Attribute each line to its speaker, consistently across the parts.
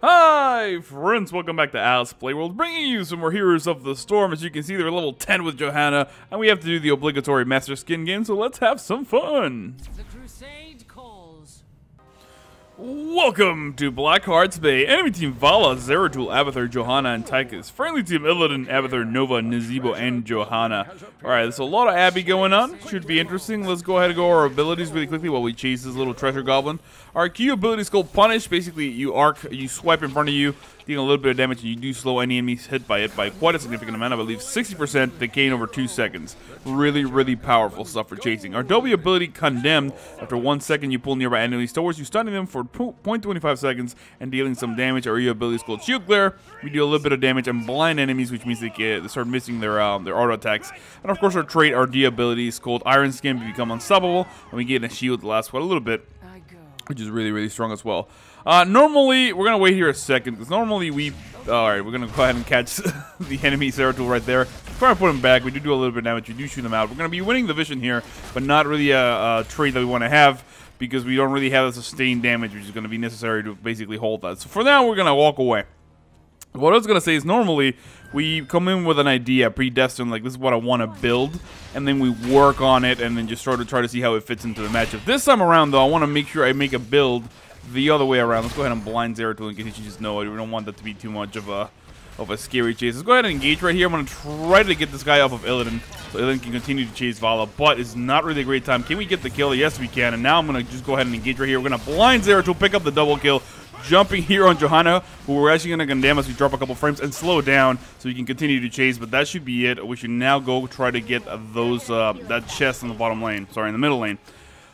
Speaker 1: Hi friends, welcome back to Alice Playworld, bringing you some more Heroes of the Storm. As you can see, they're level 10 with Johanna, and we have to do the obligatory Master Skin game, so let's have some fun!
Speaker 2: The Crusade calls.
Speaker 1: Welcome to Blackheart's Bay. Enemy team Vala, Zeratul, Abathur, Johanna, and Tychus. Friendly team Illidan, Abathur, Nova, Nazebo, and Johanna. Alright, there's a lot of Abby going on. Should be interesting. Let's go ahead and go over our abilities really quickly while we chase this little treasure goblin. Our Q ability is called Punish. Basically, you swipe in front of you, dealing a little bit of damage, and you do slow any enemies hit by it by quite a significant amount. I believe 60% decay in over 2 seconds. Really, really powerful stuff for chasing. Our W ability, Condemned. After 1 second, you pull nearby enemies towards you, stunning them for 0.25 seconds and dealing some damage. Our E ability is called Shield Glare. We do a little bit of damage and blind enemies, which means they start missing their auto attacks. And of course, our trait, our D ability is called Iron Skin. We become unstoppable, and we get a shield that lasts quite a little bit, which is really, really strong as well. Normally, we're going to wait here a second, because normally alright, we're going to go ahead and catch the enemy Zeratul right there. Try to put him back. We do a little bit of damage. We do shoot him out. We're going to be winning the vision here, but not really a trait that we want to have, because we don't really have the sustained damage, which is going to be necessary to basically hold that. So for now, we're going to walk away. What I was going to say is normally we come in with an idea, predestined, like this is what I want to build, and then we work on it and then just sort of try to see how it fits into the matchup. This time around, though, I want to make sure I make a build the other way around. Let's go ahead and blind Zeratul in case you just know it. We don't want that to be too much of a scary chase. Let's go ahead and engage right here. I'm going to try to get this guy off of Illidan, so Illidan can continue to chase Vala, but it's not really a great time. Can we get the kill? Yes, we can, and now I'm going to just go ahead and engage right here. We're going to blind Zeratul, pick up the double kill, jumping here on Johanna, who we're actually going to condemn as we drop a couple frames and slow down so we can continue to chase, but that should be it. We should now go try to get those that chest in the bottom lane, sorry, in the middle lane.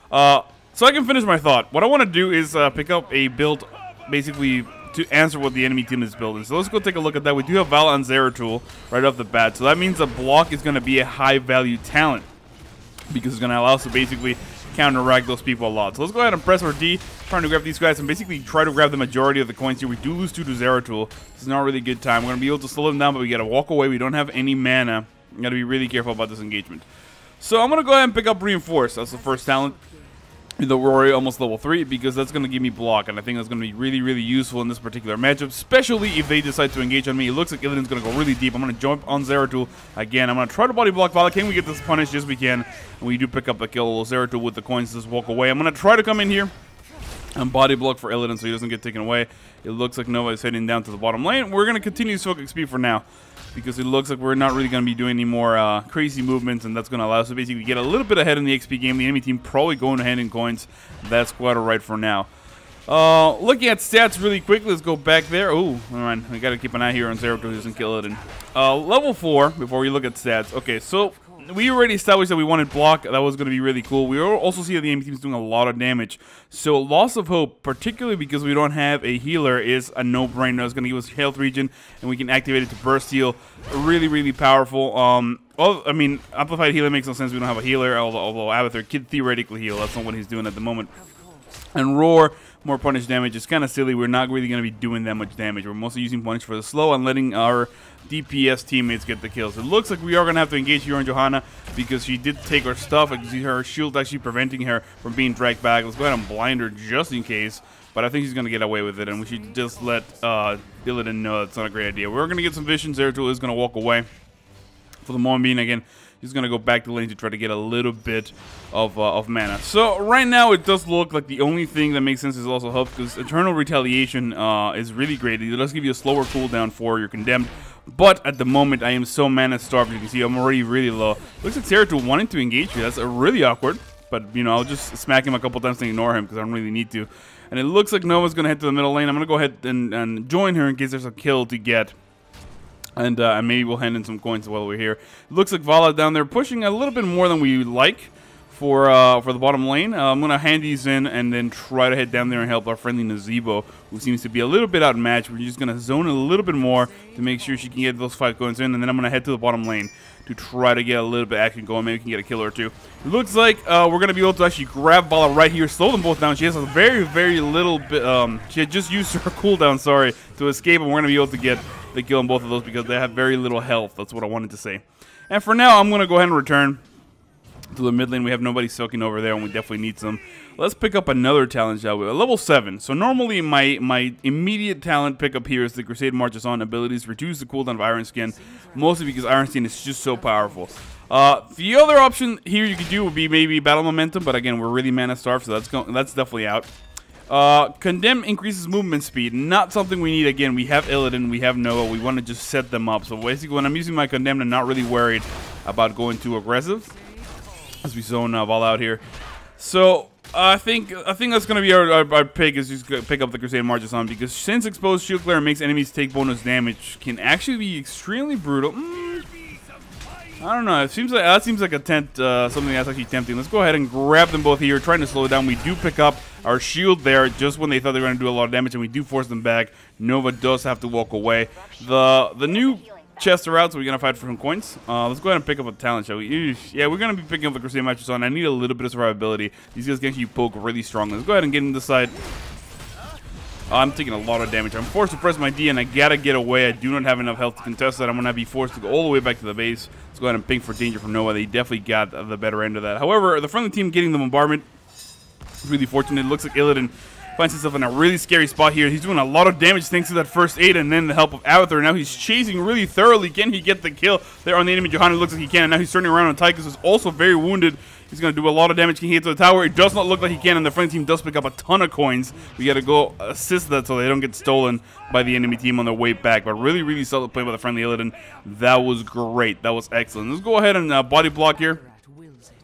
Speaker 1: So I can finish my thought. What I want to do is pick up a build basically to answer what the enemy team is building. So let's go take a look at that. We do have Vala and Zeratul right off the bat, so that means the block is going to be a high value talent because it's going to allow us to basically counteract those people a lot. So let's go ahead and press our D, trying to grab these guys and basically try to grab the majority of the coins here. We do lose 2 to Zeratul. This is not a really good time. We're going to be able to slow them down, but we got to walk away. We don't have any mana. We got to be really careful about this engagement. So I'm going to go ahead and pick up Reinforce. That's the first talent. The Rory almost level 3 because that's going to give me block, and I think that's going to be really, really useful in this particular matchup, especially if they decide to engage on me. It looks like Illidan's going to go really deep. I'm going to jump on Zeratul again. I'm going to try to body block Vala. Can we get this punish? Yes, we can. And we do pick up the kill. Zeratul with the coins just walk away. I'm going to try to come in here and body block for Illidan so he doesn't get taken away. It looks like Nova is heading down to the bottom lane. We're going to continue to soak XP for now, because it looks like we're not really going to be doing any more crazy movements, and that's going to allow us to basically get a little bit ahead in the XP game. The enemy team probably going ahead in coins. That's quite alright for now. Looking at stats really quickly, let's go back there. Oh, alright, we got to keep an eye here on Zeratul who doesn't kill Illidan. Level 4, before we look at stats. Okay, so we already established that we wanted block. That was going to be really cool. We also see that the enemy team is doing a lot of damage. So loss of hope, particularly because we don't have a healer, is a no-brainer. It's going to give us health regen, and we can activate it to burst heal. Really, really powerful. I mean, amplified healing makes no sense. We don't have a healer, although Abathur could theoretically heal. That's not what he's doing at the moment. And Roar, more punish damage. It's kind of silly. We're not really going to be doing that much damage. We're mostly using punish for the slow and letting our DPS teammates get the kills. It looks like we are going to have to engage here on Johanna because she did take our stuff. I can see her shield actually preventing her from being dragged back. Let's go ahead and blind her just in case, but I think she's going to get away with it, and we should just let Illidan know that's not a great idea. We're going to get some vision. Zeratul is going to walk away. For the moment being, again, he's going to go back to lane to try to get a little bit of mana. So right now it does look like the only thing that makes sense is also help, because Eternal Retaliation is really great. It does give you a slower cooldown for your Condemned. But at the moment, I am so mana starved. You can see I'm already really low. Looks like Zeratul wanting to engage me. That's really awkward. But, you know, I'll just smack him a couple times and ignore him because I don't really need to. And it looks like Nova's going to head to the middle lane. I'm going to go ahead and join her in case there's a kill to get. And maybe we'll hand in some coins while we're here. It looks like Vala down there pushing a little bit more than we like for the bottom lane. I'm going to hand these in and then try to head down there and help our friendly Nazebo, who seems to be a little bit outmatched. We're just going to zone a little bit more to make sure she can get those 5 coins in. And then I'm going to head to the bottom lane to try to get a little bit of action going. Maybe we can get a kill or two. It looks like we're going to be able to actually grab Vala right here, slow them both down. She has a very, very little bit. She had just used her cooldown, sorry, to escape, and we're going to be able to get the kill on both of those because they have very little health. That's what I wanted to say. And for now, I'm going to go ahead and return. To the mid lane, we have nobody soaking over there, and we definitely need some. Let's pick up another talent, shall we? Level 7. So normally my immediate talent pickup here is the Crusader Marches On abilities, reduce the cooldown of Iron Skin, mostly because Iron Skin is just so powerful. The other option here you could do would be maybe Battle Momentum, but again, we're really mana starved, so that's definitely out. Condemn increases movement speed. Not something we need. Again, we have Illidan, we have Nova. We want to just set them up. So basically, when I'm using my Condemn, I'm not really worried about going too aggressive. As we zone all out here. So I think that's gonna be our pick, is just pick up the Crusader Marches On, because since exposed shield clear makes enemies take bonus damage, can actually be extremely brutal. I don't know. It seems like that seems like a something that's actually tempting. Let's go ahead and grab them both here, trying to slow it down. We do pick up our shield there just when they thought they were going to do a lot of damage, and we do force them back. Nova does have to walk away. The new chests are out, so we're going to fight for some coins. Let's go ahead and pick up a talent, shall we? Eesh. Yeah, we're going to be picking up the Crusader Marches On. I need a little bit of survivability. These guys can actually poke really strong. Let's go ahead and get in this side. I'm taking a lot of damage. I'm forced to press my D, and I gotta get away. I do not have enough health to contest that. I'm gonna be forced to go all the way back to the base. Let's go ahead and ping for danger from Nova. They definitely got the better end of that. However, the friendly team getting the bombardment is really fortunate. It looks like Illidan finds himself in a really scary spot here. He's doing a lot of damage thanks to that first aid and then the help of Avatar. Now he's chasing really thoroughly. Can he get the kill there on the enemy? Johanna looks like he can, and now he's turning around on Tychus, who's also very wounded. He's going to do a lot of damage. Can he hit to the tower? It does not look like he can, and the friendly team does pick up a ton of coins. We got to go assist that so they don't get stolen by the enemy team on their way back. But really, really solid play by the friendly Illidan. That was great. That was excellent. Let's go ahead and body block here.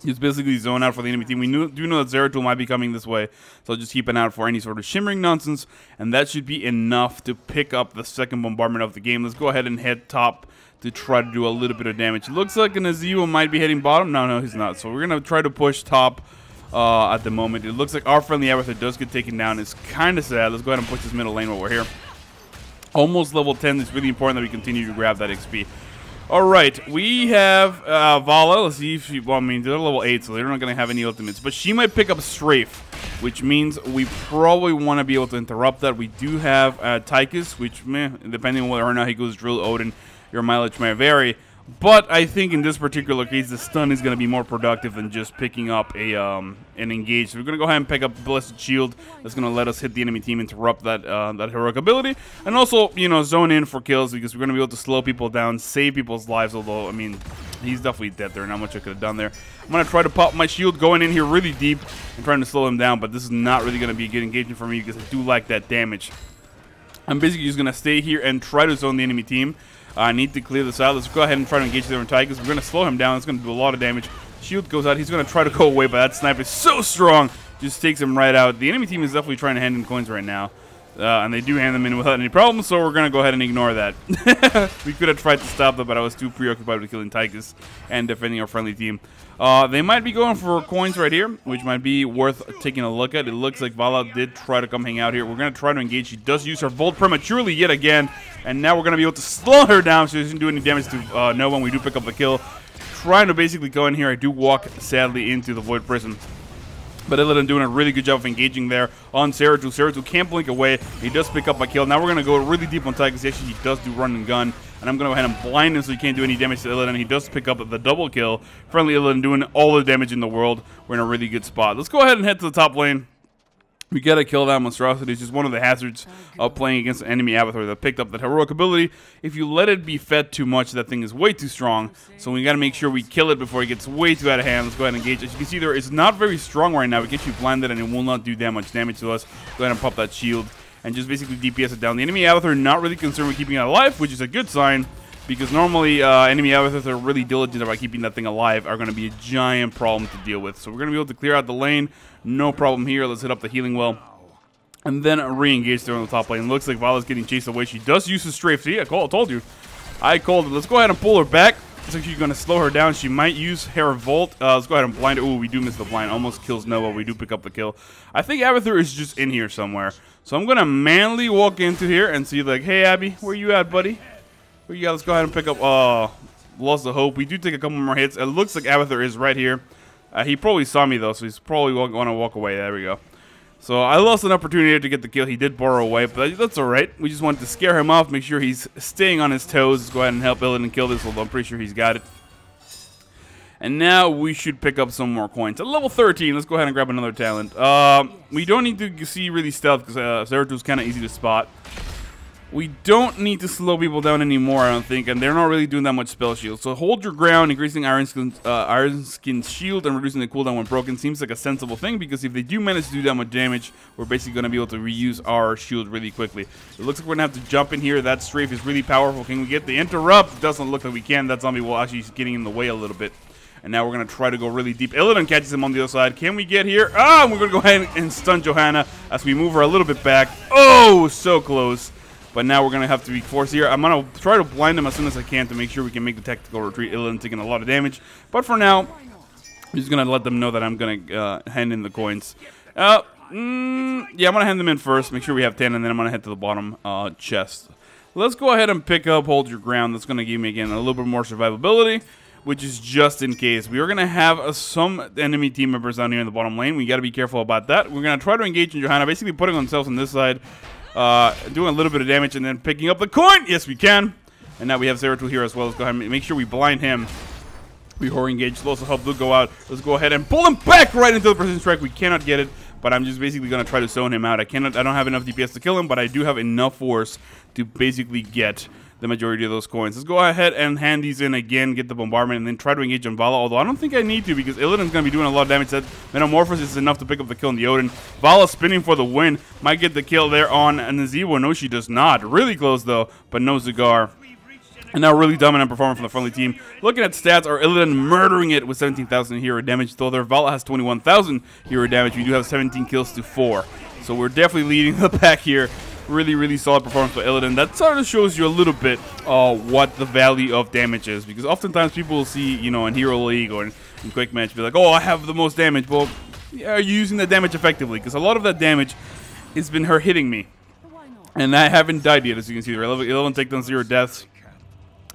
Speaker 1: He's basically zone out for the enemy team. We do know that Zeratul might be coming this way, so just keep an eye out for any sort of shimmering nonsense, and that should be enough to pick up the second bombardment of the game. Let's go ahead and head top to try to do a little bit of damage. It looks like an Azio might be hitting bottom. No, he's not. So we're going to try to push top at the moment. It looks like our friendly Avatar does get taken down. It's kind of sad. Let's go ahead and push this middle lane while we're here. Almost level 10. It's really important that we continue to grab that XP. Alright, we have Vala. Let's see if she... Well, I mean, they're level 8, so they're not going to have any ultimates. But she might pick up Strafe, which means we probably want to be able to interrupt that. We do have Tychus, which, depending on whether or not he goes Drill Odin, your mileage may vary. But I think in this particular case, the stun is going to be more productive than just picking up an engage. So we're going to go ahead and pick up Blessed Shield. That's going to let us hit the enemy team, interrupt that that heroic ability, and also, you know, zone in for kills, because we're going to be able to slow people down, save people's lives. Although, I mean, he's definitely dead there. Not much I could have done there. I'm going to try to pop my shield, going in here really deep and trying to slow him down. But this is not really going to be a good engagement for me, because I do like that damage. I'm basically just going to stay here and try to zone the enemy team. I need to clear this out. Let's go ahead and try to engage there in Tychus. We're going to slow him down. It's going to do a lot of damage. Shield goes out. He's going to try to go away, but that sniper is so strong. Just takes him right out. The enemy team is definitely trying to hand in coins right now. And they do hand them in without any problems, so we're going to go ahead and ignore that. We could have tried to stop them, but I was too preoccupied with killing Tychus and defending our friendly team. They might be going for coins right here, which might be worth taking a look at. It looks like Vala did try to come hang out here. We're going to try to engage. She does use her Volt prematurely yet again, and now we're going to be able to slow her down so she doesn't do any damage to Nova when we do pick up the kill. Trying to basically go in here. I do walk, sadly, into the Void Prison. But Illidan doing a really good job of engaging there on Zeratul. Zeratul can't blink away. He does pick up a kill. Now we're going to go really deep on Tychus. Actually, he does do run and gun. And I'm going to go ahead and blind him so he can't do any damage to Illidan. He does pick up the double kill. Friendly Illidan doing all the damage in the world. We're in a really good spot. Let's go ahead and head to the top lane. We gotta kill that monstrosity. It's just one of the hazards of playing against an enemy Avatar that picked up that heroic ability. If you let it be fed too much, that thing is way too strong. So we gotta make sure we kill it before it gets way too out of hand. Let's go ahead and engage. As you can see there, it's not very strong right now. We get you blinded and it will not do that much damage to us. Go ahead and pop that shield and just basically DPS it down. The enemy Avatar not really concerned with keeping it alive, which is a good sign. Because normally enemy Avatars are really diligent about keeping that thing alive, are going to be a giant problem to deal with. So we're going to be able to clear out the lane. No problem here. Let's hit up the healing well. And then re-engage there on the top lane. Looks like Vala's getting chased away. She does use the strafe. See, I told you. I called it. Let's go ahead and pull her back. Looks like she's going to slow her down. She might use her Volt. Let's go ahead and blind her. Ooh, we do miss the blind. Almost kills Nova. We do pick up the kill. I think Avatar is just in here somewhere. So I'm going to manly walk into here and see like, hey, Abby, where you at, buddy? Where you at? Let's go ahead and pick up. Lost the hope. We do take a couple more hits. It looks like Avatar is right here. He probably saw me, though, so he's probably going to walk away. There we go. So I lost an opportunity to get the kill. He did borrow away, but that's all right. We just wanted to scare him off, make sure he's staying on his toes. Let's go ahead and help Illidan kill this, although I'm pretty sure he's got it. And now we should pick up some more coins. At level 13, let's go ahead and grab another talent. We don't need to see really stealth because Zeratul kind of easy to spot. We don't need to slow people down anymore, I don't think, and they're not really doing that much spell shield. So hold your ground, increasing Iron Skin's shield and reducing the cooldown when broken seems like a sensible thing, because if they do manage to do that much damage, we're basically going to be able to reuse our shield really quickly. It looks like we're going to have to jump in here. That strafe is really powerful. Can we get the interrupt? Doesn't look like we can. That zombie will actually getting in the way a little bit. And now we're going to try to go really deep. Illidan catches him on the other side. Can we get here? Ah, we're going to go ahead and stun Johanna as we move her a little bit back. Oh, so close. But now we're going to have to be forced here. I'm going to try to blind him as soon as I can to make sure we can make the tactical retreat. Illidan taking a lot of damage. But for now, I'm just going to let them know that I'm going to hand in the coins. Yeah, I'm going to hand them in first. Make sure we have 10, and then I'm going to head to the bottom chest. Let's go ahead and pick up Hold Your Ground. That's going to give me, again, a little bit more survivability, which is just in case. We are going to have some enemy team members down here in the bottom lane. We got to be careful about that. We're going to try to engage in Johanna, basically putting themselves on this side. Doing a little bit of damage and then picking up the coin. Yes, we can. And now we have Zeratul here as well. Let's go ahead and make sure we blind him before we engage. Let's also help Luke go out. Let's go ahead and pull him back right into the precision strike. We cannot get it, but I'm just basically going to try to zone him out. I don't have enough DPS to kill him, but I do have enough force to basically get the majority of those coins. Let's go ahead and hand these in again, get the bombardment, and then try to engage on Vala, although I don't think I need to because Illidan's going to be doing a lot of damage. That Metamorphosis is enough to pick up the kill on the Odin. Vala spinning for the win. Might get the kill there on Nazeebo. No, she does not. Really close, though, but no cigar. And now really dominant performance from the friendly team. Looking at stats, our Illidan murdering it with 17,000 hero damage, though their Vala has 21,000 hero damage. We do have 17 kills to 4. So we're definitely leading the pack here. Really, really solid performance by Illidan. That sort of shows you a little bit what the value of damage is. Because oftentimes people will see, you know, in Hero League or in Quick Match, be like, oh, I have the most damage. Well, are you using that damage effectively? Because a lot of that damage has been her hitting me. And I haven't died yet, as you can see. Illidan take down 0 deaths.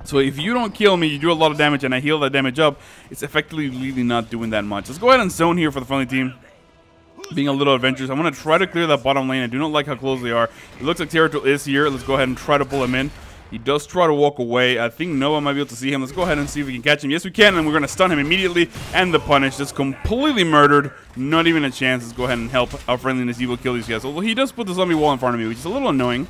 Speaker 1: So if you don't kill me, you do a lot of damage, and I heal that damage up, it's effectively really not doing that much. Let's go ahead and zone here for the friendly team. Being a little adventurous. I'm going to try to clear that bottom lane. I do not like how close they are. It looks like Zeratul is here. Let's go ahead and try to pull him in. He does try to walk away. I think Nova might be able to see him. Let's go ahead and see if we can catch him. Yes, we can, and we're going to stun him immediately. And the punish. Just completely murdered. Not even a chance. Let's go ahead and help our friendly Nazeebo kill these guys. Although he does put the zombie wall in front of me, which is a little annoying.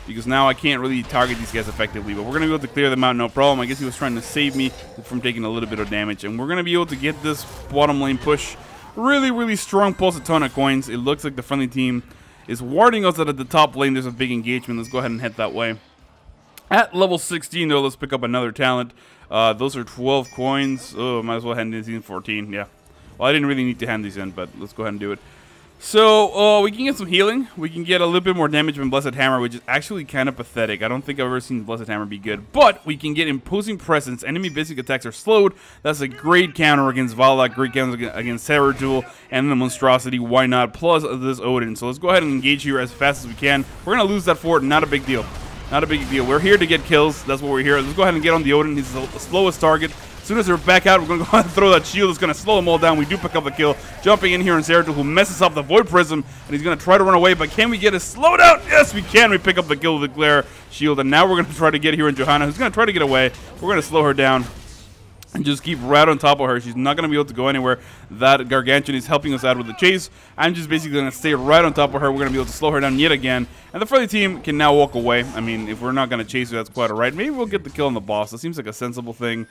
Speaker 1: Because now I can't really target these guys effectively. But we're going to be able to clear them out, no problem. I guess he was trying to save me from taking a little bit of damage. And we're going to be able to get this bottom lane push really, really strong. Pulls a ton of coins. It looks like the friendly team is warding us that at the top lane there's a big engagement. Let's go ahead and head that way. At level 16, though, let's pick up another talent. Those are 12 coins. Oh, might as well hand these in 14. Yeah. Well, I didn't really need to hand these in, but let's go ahead and do it. So, we can get some healing. We can get a little bit more damage from Blessed Hammer, which is actually kind of pathetic. I don't think I've ever seen Blessed Hammer be good. But we can get Imposing Presence. Enemy basic attacks are slowed. That's a great counter against Vala, great counter against Zeratul, and the Monstrosity. Why not? Plus this Odin. So let's go ahead and engage here as fast as we can. We're going to lose that fort. Not a big deal. Not a big deal. We're here to get kills. That's what we're here. Let's go ahead and get on the Odin. He's the slowest target. As soon as they're back out, we're going to go ahead and throw that shield. It's going to slow them all down. We do pick up the kill. Jumping in here on Zeratul, who messes up the Void Prism, and he's going to try to run away, but can we get a slowdown? Yes, we can. We pick up the kill with the Glare shield, and now we're going to try to get here on Johanna, who's going to try to get away. We're going to slow her down and just keep right on top of her. She's not going to be able to go anywhere. That Gargantuan is helping us out with the chase. I'm just basically going to stay right on top of her. We're going to be able to slow her down yet again. And the friendly team can now walk away. I mean, if we're not going to chase her, that's quite alright. Maybe we'll get the kill on the boss. That seems like a sensible thing.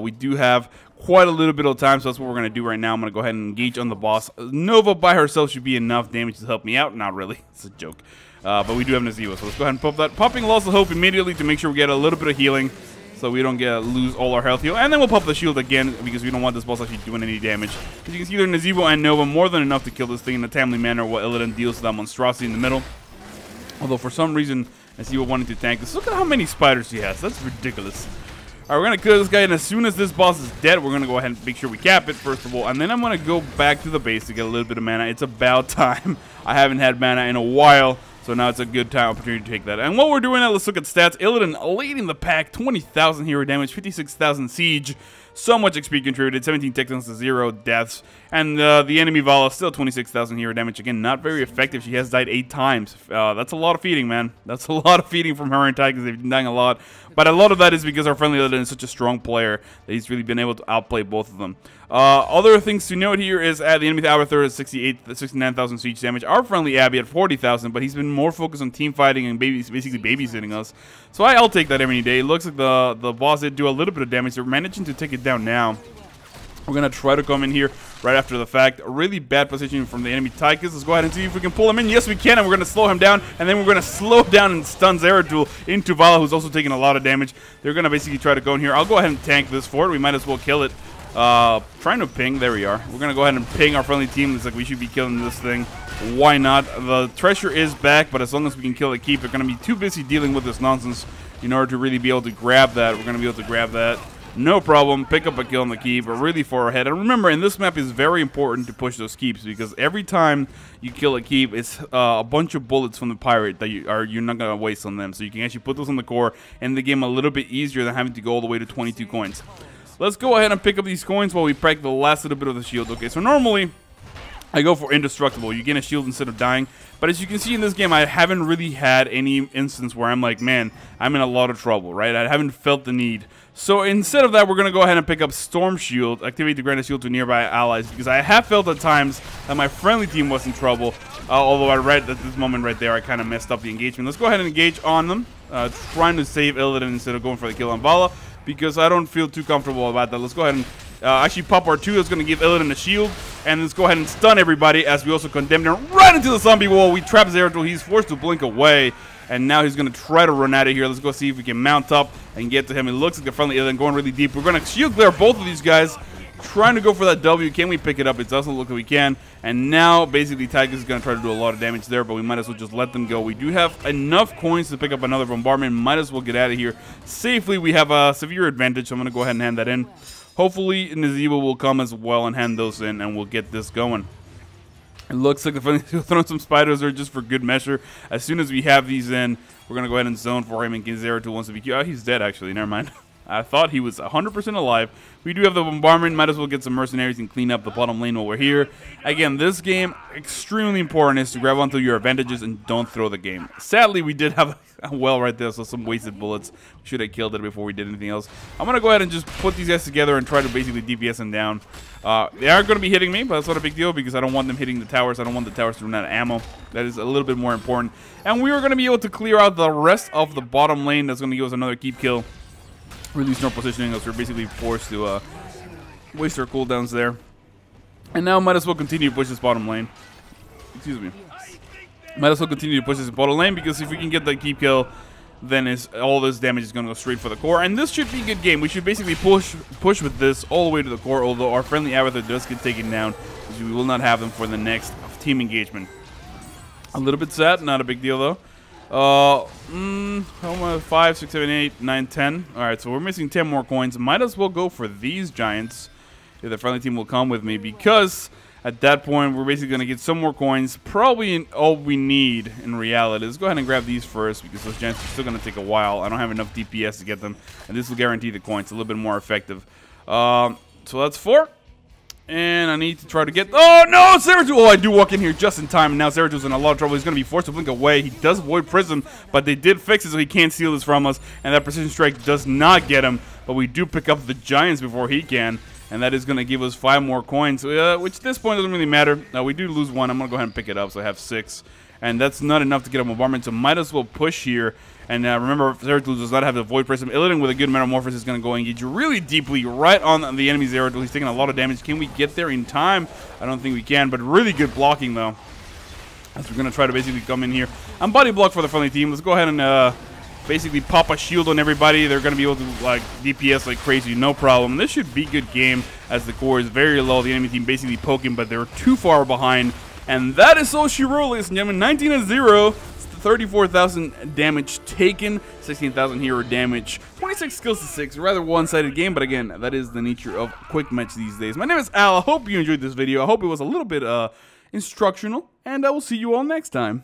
Speaker 1: We do have quite a little bit of time, so that's what we're going to do right now. I'm going to go ahead and engage on the boss. Nova by herself should be enough damage to help me out. Not really. It's a joke. But we do have Nazeebo, so let's go ahead and pop that. Popping Loss of Hope immediately to make sure we get a little bit of healing, so we don't lose all our health heal. And then we'll pop the shield again, because we don't want this boss actually doing any damage. As you can see, either Nazeebo and Nova more than enough to kill this thing in a timely manner while Illidan deals with that monstrosity in the middle. Although for some reason, Nazeebo wanted to tank this. Look at how many spiders he has. That's ridiculous. Alright, we're going to kill this guy, and as soon as this boss is dead, we're going to go ahead and make sure we cap it, first of all. And then I'm going to go back to the base to get a little bit of mana. It's about time. I haven't had mana in a while, so now it's a good opportunity to take that. And while we're doing that, let's look at stats. Illidan leading the pack, 20,000 hero damage, 56,000 siege. So much XP contributed, 17 takedowns to 0 deaths. And the enemy Vala still 26,000 hero damage. Again, not very effective. She has died 8 times. That's a lot of feeding, man. That's a lot of feeding from her and Tigers. They've been dying a lot. But a lot of that is because our friendly Illidan is such a strong player that he's really been able to outplay both of them. Other things to note here is the enemy Avatar is 69,000 siege damage. Our friendly Abby at 40,000, but he's been more focused on team fighting and basically babysitting us. So I'll take that every day. It looks like the boss did do a little bit of damage. They're managing to take it down now. We're going to try to come in here right after the fact. A really bad position from the enemy Tychus. Let's go ahead and see if we can pull him in. Yes, we can, and we're going to slow him down. And then we're going to slow down and stun Zeratul into Vala, who's also taking a lot of damage. They're going to basically try to go in here. I'll go ahead and tank this fort. We might as well kill it. Trying to ping. There we are. We're going to go ahead and ping our friendly team. It's like we should be killing this thing. Why not? The treasure is back, but as long as we can kill the keep, they're going to be too busy dealing with this nonsense in order to really be able to grab that. We're going to be able to grab that. No problem, pick up a kill on the keep, but really far ahead. And remember, in this map, it's very important to push those keeps, because every time you kill a keep, it's a bunch of bullets from the pirate that you're not going to waste on them. So you can actually put those on the core, and the game a little bit easier than having to go all the way to 22 coins. Let's go ahead and pick up these coins while we pack the last little bit of the shield. Okay, so normally I go for indestructible. You gain a shield instead of dying. But as you can see in this game, I haven't really had any instance where I'm like, man, I'm in a lot of trouble, right? I haven't felt the need. So instead of that, we're going to go ahead and pick up Storm Shield, activate the grant a shield to nearby allies, because I have felt at times that my friendly team was in trouble. Although right at this moment right there, I kind of messed up the engagement. Let's go ahead and engage on them, trying to save Illidan instead of going for the kill on Vala, because I don't feel too comfortable about that. Let's go ahead and actually pop our 2. That's going to give Illidan a shield. And let's go ahead and stun everybody as we also condemn him right into the zombie wall. We trap Zeratul. He's forced to blink away. And now he's going to try to run out of here. Let's go see if we can mount up and get to him. It looks like a friendly Illidan going really deep. We're going to shield clear both of these guys. Trying to go for that W. Can we pick it up? It doesn't look like we can. And now, basically, Tychus is going to try to do a lot of damage there, but we might as well just let them go. We do have enough coins to pick up another bombardment. Might as well get out of here safely. We have a severe advantage, so I'm going to go ahead and hand that in. Hopefully, Nazeebo will come as well and hand those in, and we'll get this going. It looks like the friendly throwing some spiders are just for good measure. As soon as we have these in, we're going to go ahead and zone for him, and Zeratul wants to be killed. Oh, he's dead, actually. Never mind. I thought he was 100% alive. We do have the bombardment. Might as well get some mercenaries and clean up the bottom lane while we're here. Again, this game, extremely important is to grab onto your advantages and don't throw the game. Sadly, we did have a well right there, so some wasted bullets. We should have killed it before we did anything else. I'm going to go ahead and just put these guys together and try to basically DPS them down. They are going to be hitting me, but that's not a big deal because I don't want them hitting the towers. I don't want the towers to run out of ammo. That is a little bit more important. And we are going to be able to clear out the rest of the bottom lane. That's going to give us another keep kill. Release no positioning, as we're basically forced to waste our cooldowns there. And now might as well continue to push this bottom lane. Excuse me. Might as well continue to push this bottom lane, because if we can get the keep kill, then all this damage is going to go straight for the core. And this should be a good game. We should basically push with this all the way to the core, although our friendly Avatar does get taken down, because we will not have them for the next team engagement. A little bit sad, not a big deal though. 5, 6, 7, 8, 9, 10. Alright, so we're missing 10 more coins. Might as well go for these giants if the friendly team will come with me, because at that point we're basically going to get some more coins. Probably all we need in reality. Let's go ahead and grab these first, because those giants are still going to take a while. I don't have enough DPS to get them, and this will guarantee the coins. A little bit more effective. So that's 4. And I need to try to get... Oh, no! Zeratul! Oh, I do walk in here just in time. And now Zeratul's in a lot of trouble. He's going to be forced to blink away. He does avoid Prism, but they did fix it so he can't steal this from us. And that Precision Strike does not get him. But we do pick up the Giants before he can. And that is going to give us 5 more coins, which at this point doesn't really matter. We do lose 1. I'm going to go ahead and pick it up, so I have 6. And that's not enough to get a bombardment, so might as well push here. And remember, Zeratul does not have the Void Prism. Illidan with a good Metamorphosis is going to go engage really deeply right on the enemy Zeratul. He's taking a lot of damage. Can we get there in time? I don't think we can, but really good blocking, though. As we're going to try to basically come in here. I'm body block for the friendly team. Let's go ahead and basically pop a shield on everybody. They're going to be able to like DPS like crazy, no problem. This should be a good game, as the core is very low. The enemy team basically poking, but they're too far behind. And that is all she wrote, ladies and gentlemen. 19-0. 34,000 damage taken, 16,000 hero damage, 26 skills to 6. Rather one-sided game, but again, that is the nature of quick match these days. My name is Al. I hope you enjoyed this video. I hope it was a little bit instructional, and I will see you all next time.